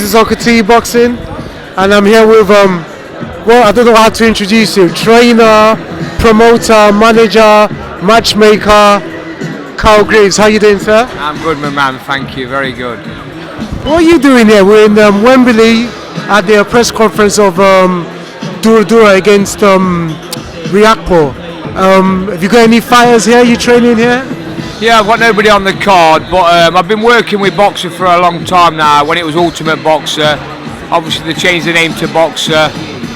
is Okatii Boxing, and I'm here with well, I don't know how to introduce you. Trainer, promoter, manager, matchmaker, Carl Greaves. How you doing, sir? I'm good, my man. Thank you. Very good. What are you doing here? We're in Wembley at the press conference of Dura against Riakpo. Have you got any fighters here? You training here? Yeah, I've got nobody on the card, but I've been working with Boxer for a long time now. When it was Ultimate Boxer, obviously they changed the name to Boxer.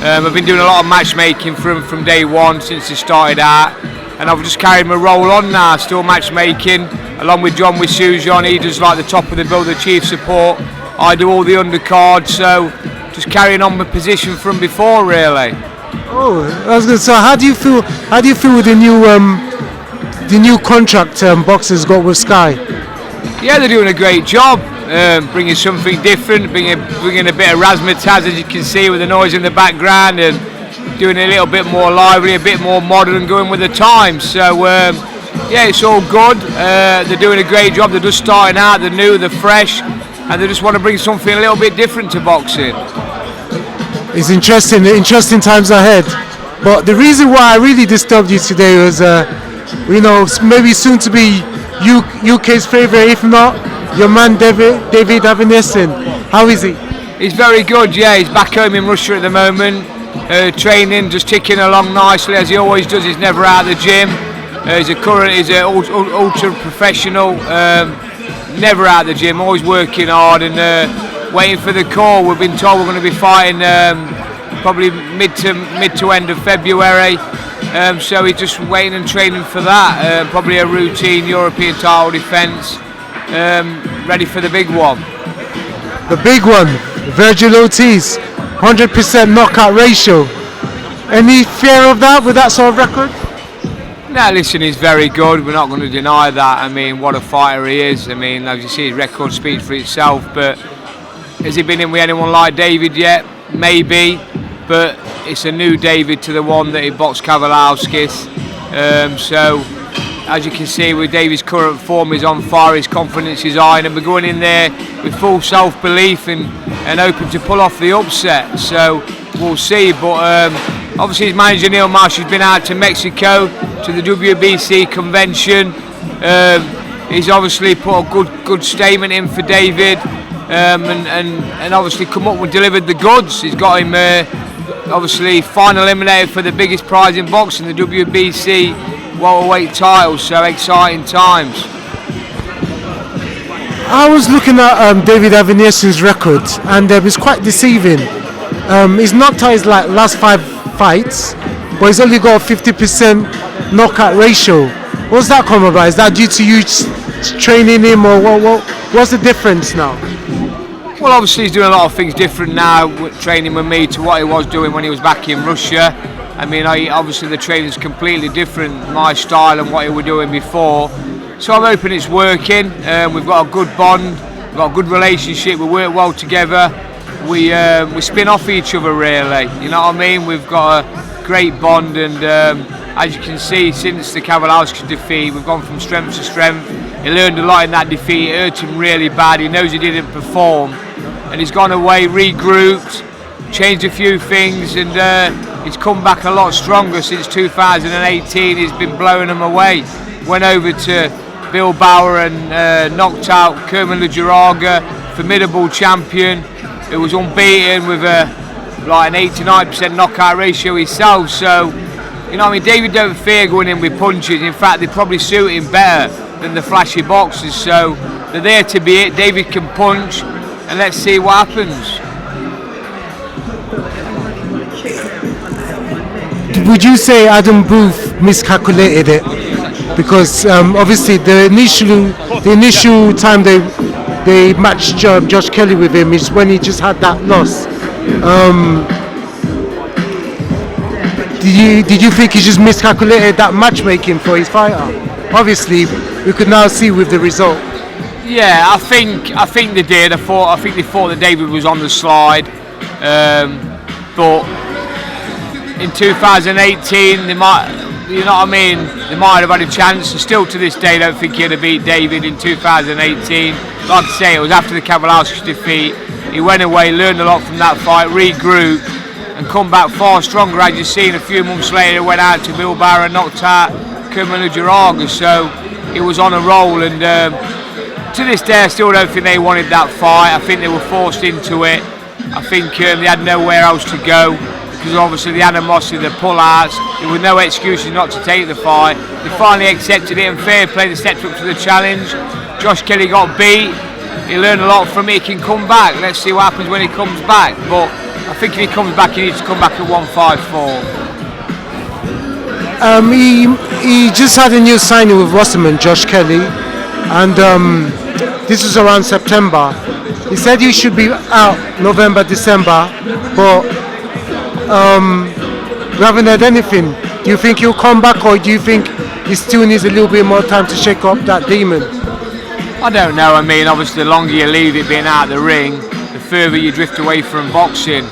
I've been doing a lot of matchmaking from day one since it started out, and I've just carried my role on now, still matchmaking, along with John Wisujon. He does like the top of the bill, the chief support. I do all the undercards, so just carrying on my position from before, really. Oh, that's good. So how do you feel? How do you feel with the new contract Boxers got with Sky? Yeah, they're doing a great job, bringing something different, bringing a bit of razzmatazz, as you can see, with the noise in the background, and doing it a little bit more lively, a bit more modern, going with the times. So yeah, it's all good. They're doing a great job. They're just starting out. They're new, they're fresh, and they just want to bring something a little bit different to boxing. It's interesting times ahead. But the reason why I really disturbed you today was, you know, maybe soon to be UK's favourite, if not your man David Avanesyan. How is he? He's very good. Yeah, he's back home in Russia at the moment, training, just ticking along nicely as he always does. He's never out of the gym. He's an ultra professional, never out of the gym, always working hard and waiting for the call. We've been told we're going to be fighting probably mid to end of February. So he's just waiting and training for that. Probably a routine European title defence, ready for the big one. The big one, Virgil Ortiz, 100% knockout ratio. Any fear of that with that sort of record? No, listen, he's very good. We're not going to deny that. I mean, what a fighter he is. I mean, as you see, his record speaks for itself. But has he been in with anyone like David yet? Maybe. But it's a new David to the one that he boxed Kowalowskis. So, as you can see, with David's current form, he's on fire, his confidence is high, and we're going in there with full self-belief and hoping to pull off the upset. So, we'll see. But obviously, his manager, Neil Marsh, has been out to Mexico, to the WBC convention. He's obviously put a good statement in for David, and obviously come up and delivered the goods. He's got him obviously final eliminated for the biggest prize in boxing, the WBC welterweight title. So exciting times. I was looking at David Avanesyan's record, and it's quite deceiving. He's knocked out his last 5 fights, but he's only got a 50% knockout ratio. What's that come about? Is that due to you training him, or what's the difference now? Well, obviously he's doing a lot of things different now, training with me, to what he was doing when he was back in Russia. I mean, obviously the training's completely different, my style and what he was doing before. So I'm hoping it's working. We've got a good bond, we've got a good relationship, we work well together. We spin off each other, really. You know what I mean? We've got a great bond, and as you can see, since the Kowalowski defeat, we've gone from strength to strength. He learned a lot in that defeat. It hurt him really bad. He knows he didn't perform, and he's gone away, regrouped, changed a few things, and he's come back a lot stronger since 2018. He's been blowing them away. Went over to Bill Bauer and knocked out Kerman Lajaraga, formidable champion, who was unbeaten with like an 89% knockout ratio himself. So, you know what I mean, David don't fear going in with punches. In fact, they probably suit him better than the flashy boxers. So they're there to be it. David can punch, and let's see what happens. Would you say Adam Booth miscalculated it? Because obviously the initial time they matched Josh Kelly with him is when he just had that loss. Did you think he just miscalculated that matchmaking for his fighter? Obviously, we could now see with the result. Yeah, I think they did. I think they thought that David was on the slide, but in 2018 they might, you know what I mean, they might have had a chance. And still to this day, don't think he'd have beat David in 2018. Like I say, it was after the Kowalowski defeat. he went away, learned a lot from that fight, regrouped, and come back far stronger. As you've seen, a few months later, went out to Bilbao and knocked out Kermanu Jaraga. So he was on a roll, and to this day, I still don't think they wanted that fight. I think they were forced into it. I think they had nowhere else to go, because obviously the animosity, the pull-outs, there were no excuses not to take the fight. They finally accepted it, and fair play, they stepped up to the challenge. Josh Kelly got beat. He learned a lot from it. He can come back. Let's see what happens when he comes back. But I think if he comes back, he needs to come back at 154. He just had a new signing with Wasserman, Josh Kelly, and this was around September. He said he should be out November, December, but we haven't heard anything. Do you think he'll come back, or do you think he still needs a little bit more time to shake up that demon? I don't know. I mean, obviously, the longer you leave it being out of the ring, the further you drift away from boxing.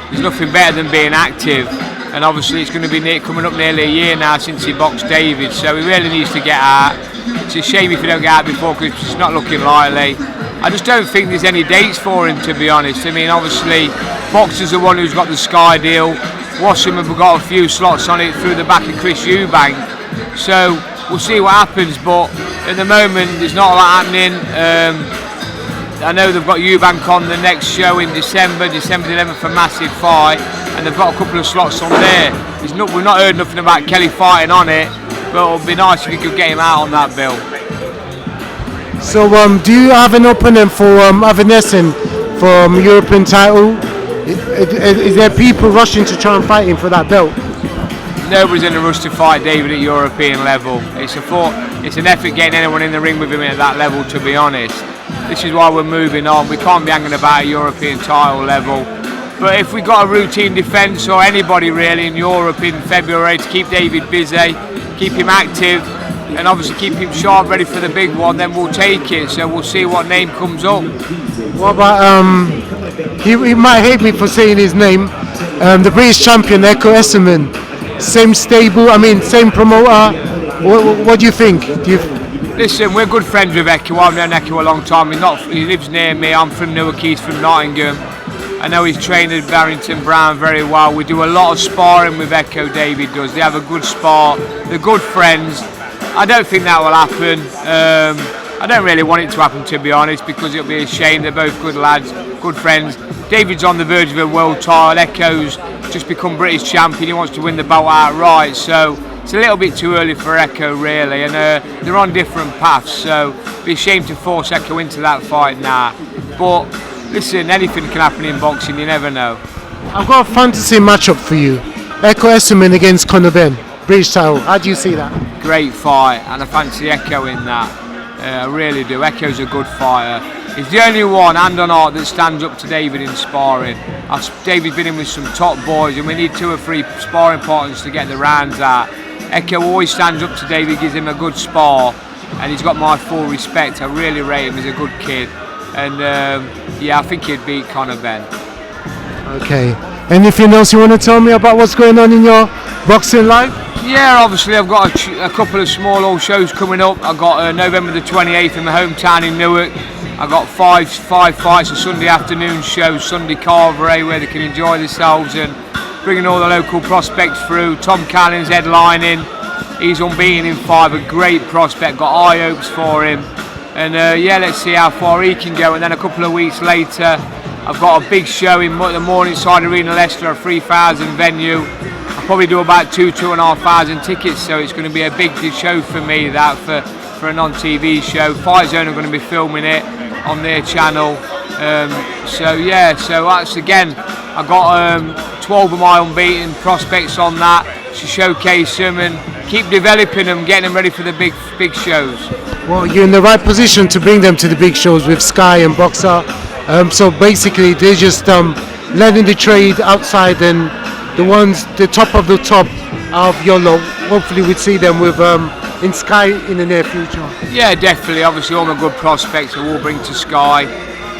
There's nothing better than being active, and obviously it's going to be coming up nearly a year now since he boxed David, so he really needs to get out. It's a shame if he don't get out before Christmas. It's not looking likely. I just don't think there's any dates for him, to be honest. I mean, obviously, Boxer's the one who's got the Sky deal. Wasserman have got a few slots on it through the back of Chris Eubank, so we'll see what happens, but at the moment there's not a lot happening. I know they've got Eubank on the next show in December the 11th, a massive fight, and they've got a couple of slots on there. We've not heard nothing about Kelly fighting on it, but it would be nice if you could get him out on that bill. So do you have an opponent for Avanesyan for European title? Is there people rushing to try and fight him for that belt? Nobody's in a rush to fight David at European level. It's an effort getting anyone in the ring with him at that level, to be honest. This is why we're moving on. We can't be hanging about a European title level. But if we got a routine defence, or anybody really in Europe in February, to keep David busy, keep him active, and obviously keep him sharp, ready for the big one, then we'll take it. So we'll see what name comes up. What about he might hate me for saying his name, the British champion Ekow Essuman, same stable, same promoter. What do you think? Listen, we're good friends with Ekow. I've known Ekow a long time. He lives near me. I'm from Newark, he's from Nottingham. I know he's trained at Barrington Brown very well. We do a lot of sparring with Ekow, David does. They have a good spar. They're good friends. I don't think that will happen. I don't really want it to happen, to be honest, because it'll be a shame. They're both good lads, good friends. David's on the verge of a world title. Ekow's just become British champion. He wants to win the belt outright. So it's a little bit too early for Ekow, really. And they're on different paths. So it'd be a shame to force Ekow into that fight now. But listen, anything can happen in boxing. You never know. I've got a fantasy matchup for you. Ekow Essuman against Conor Benn, British title. How do you see that? Great fight, and I fancy Ekow in that. I really do. Ekow's a good fighter. He's the only one, hand on heart, that stands up to David in sparring. David's been in with some top boys, and we need 2 or 3 sparring partners to get the rounds out. Ekow always stands up to David, gives him a good spar, and he's got my full respect. I really rate him. He's a good kid, and I think he'd beat Conor Benn. Okay. Anything else you want to tell me about what's going on in your boxing life? Yeah, obviously I've got a couple of small old shows coming up. I've got November the 28th in my hometown in Newark. I've got five fights, a Sunday afternoon show, Sunday Carvery, where they can enjoy themselves, and bringing all the local prospects through. Tom Callins headlining. He's unbeaten in 5, a great prospect, got high hopes for him. And let's see how far he can go. And then a couple of weeks later, I've got a big show in the Morningside Arena, Leicester, a 3,000 venue. I'll probably do about 2,500 tickets, so it's going to be a big show for me, that for a non-TV show. Fight Zone are going to be filming it on their channel. So that's, again, I've got 12 of my unbeaten prospects on that to showcase them and keep developing them, getting them ready for the big shows. Well, you're in the right position to bring them to the big shows with Sky and Boxer. So basically, they're just learning the trade outside, and the top of the top of YOLO. Hopefully, we'd see them with in Sky in the near future. Yeah, definitely. Obviously, all my good prospects I will bring to Sky,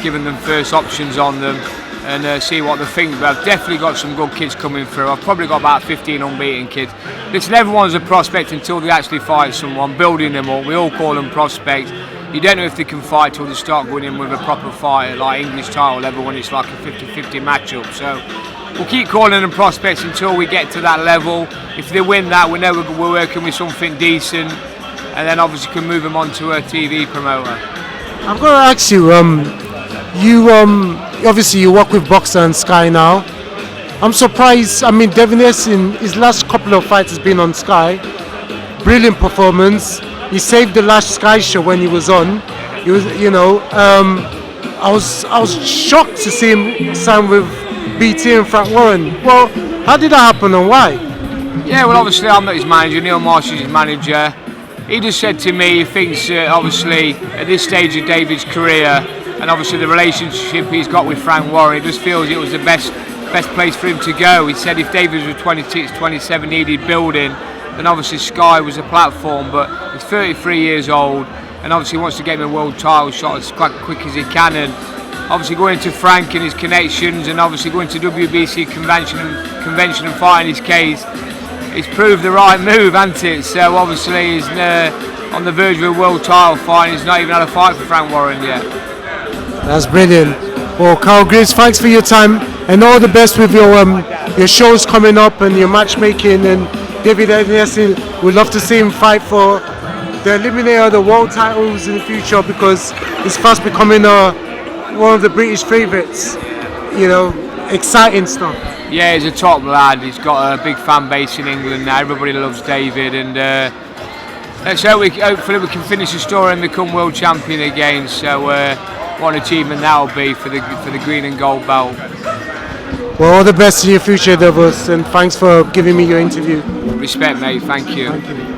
giving them first options on them, and see what they think. But I've definitely got some good kids coming through. I've probably got about 15 unbeaten kids. Listen, everyone's a prospect until they actually fight someone, building them up. We all call them prospects. you don't know if they can fight till they start going in with a proper fight at like English title level when it's like a 50-50 matchup. So we'll keep calling them prospects until we get to that level. If they win that, we know we're working with something decent, and then obviously can move them on to a TV promoter. I'm going to ask you, obviously you work with Boxer and Sky now. I'm surprised. I mean, David Avanesyan, his last couple of fights has been on Sky. Brilliant performance. He saved the last Sky show when he was on. He was, I was shocked to see him sign with BT and Frank Warren. Well, how did that happen and why? Yeah, well, obviously I'm not his manager. Neil Marsh is his manager. He just said to me he thinks, obviously, at this stage of David's career, and obviously the relationship he's got with Frank Warren, he just feels it was the best place for him to go. He said if David was 26, 27, needed building, then obviously Sky was a platform, but he's 33 years old, and obviously wants to get him a world title shot as quick as he can, and obviously going to Frank and his connections, and obviously going to WBC convention and fighting his case, it's proved the right move, hasn't it? So obviously he's on the verge of a world title fight, and he's not even had a fight for Frank Warren yet. That's brilliant. Well, Carl Greaves, thanks for your time, and all the best with your shows coming up and your matchmaking. And David Avanesyan, we'd love to see him fight for the eliminator, the world titles in the future, because he's fast becoming one of the British favourites. Exciting stuff. Yeah, he's a top lad. He's got a big fan base in England now. Everybody loves David, and let's hopefully we can finish the story and become world champion again. So what an achievement that will be for the green and gold belt. Well, all the best in your future, Davos, and thanks for giving me your interview. Respect, mate. Thank you. Thank you.